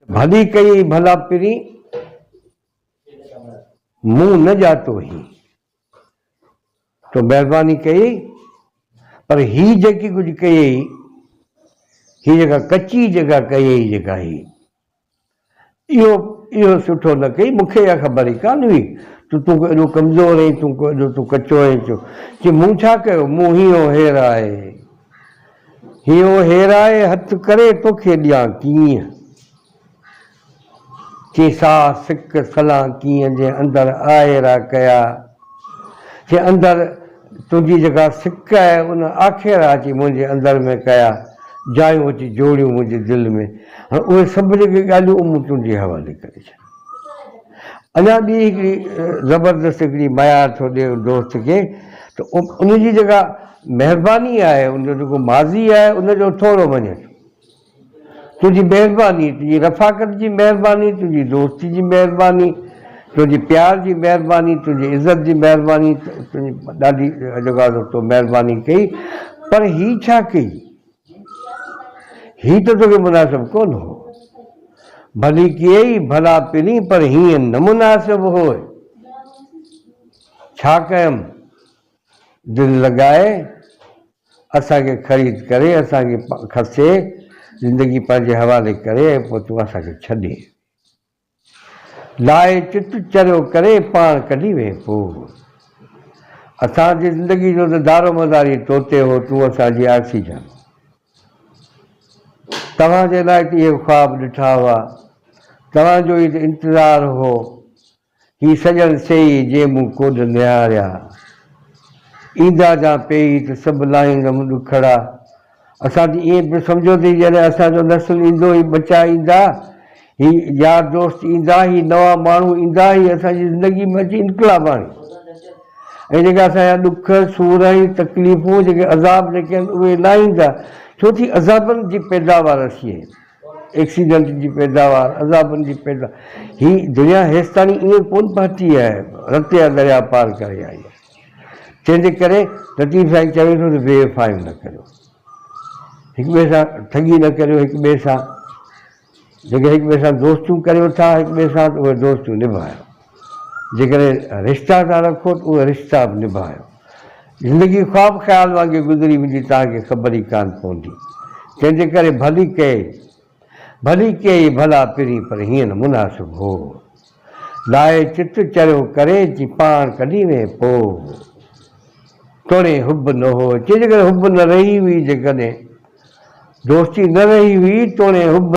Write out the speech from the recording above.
भली कई भला पिरी मुंह न जातो ही, तो मेहरबानी कई पर ही जेकी कुछ कई ही जगह कच्ची जगह कई जगह ही इहो इहो सुठो न कई। मूंखे इहा ख़बर ई कान हुई तूं एॾो कमज़ोर आहीं, तूं कचो आहीं। कि मूं छा कयो, मूं हियो हेराए हथ करे तोखे ॾियां कीअं, कि सा सिक सलाह कीअं जे अंदरि आयरा कया, जे अंदरि तुंहिंजी जेका सिक आहे उन आख़िर अची मुंहिंजे अंदरि में कया, जायूं अची जोड़ियूं मुंहिंजे दिलि में। हाणे उहे सभु जेके ॻाल्हियूं मूं तुंहिंजे हवाले करे छॾ। अञा ॿी हिकिड़ी ज़बरदस्त हिकिड़ी मयार थो ॾिए दोस्त खे, त उनजी जेका महिरबानी आहे, उनजो जेको माज़ी आहे उनजो थोरो मञे। तुंहिंजी महिरबानी, तुंहिंजी रफ़ाक़त जी महिरबानी, तुंहिंजी दोस्ती जी महिरबानी, तुंहिंजी प्यार जी महिरबानी, तुंहिंजी इज़त जी महिरबानी, तुंहिंजी ॾाढी जेका तो महिरबानी कई। पर ही छा कई, ही त तोखे मुनासिब कोन हो। भली कई भला पिनी पर हीअं न मुनासिब हो। छा कयमि, दिलि लॻाए असांखे ख़रीद करे, असांखे खसे, ज़िंदगी पंहिंजे हवाले करे, ऐं पोइ तूं असांखे छॾे लाए चित चरियो करे पाण कढी वे पोइ। असांजी ज़िंदगी जो त दारो मदारी तो ते हो, तूं असांजी ऑक्सीजन। तव्हांजे लाइ त इहे ख़्वाब ॾिठा हुआ, तव्हांजो ई त इंतज़ारु हो, ही सॼण सही जे मूं कोॾ निहारिया, ईंदा जा पेई त सभु लाहींदमि ॾुखड़ा। असां त ईअं बि सम्झो थी जॾहिं असांजो नस्ल ईंदो, ही बचा ईंदा, ही यार दोस्त ईंदा, ही नवां माण्हू ईंदा, ही असांजी ज़िंदगी में अची इनकलाब आणी। ऐं जेका असांजा ॾुख सूर ऐं तकलीफ़ूं, जेके अज़ाब जेके आहिनि उहे न ईंदा। छो थी अज़ाबनि जी पैदावार असीं आहिनि, एक्सीडेंट जी पैदावार, अज़ाबनि जी पैदावार। ही दुनिया हेसि ताईं ईअं कोन पहुती आहे, रते जा दरिया पार करे आई आहे। तंहिंजे करे लतीफ़ साईं चवे थो त बेवफ़ाइयूं न करियो, हिक ॿिए सां ठगी न करियो, हिक ॿिए सां जेके हिक ॿिए सां दोस्तियूं करियो था, हिक ॿिए सां त उहे दोस्तियूं निभायो। जेकॾहिं रिश्ता था रखो त उहे रिश्ता बि निभायो। ज़िंदगी ख़्वाब ख़्याल वांगुरु गुज़री वेंदी, तव्हांखे ख़बर ई कान पवंदी। तंहिंजे करे भली कई भला पिरी पर हीअं न मुनासिब हो, लाए चित चरियो करे जी पाण कढी वे पोइ। तोड़े हुब न हो, जंहिंजे करे हुब न रही हुई, जेकॾहिं दोस्ती न रही हुई, तोड़े हुब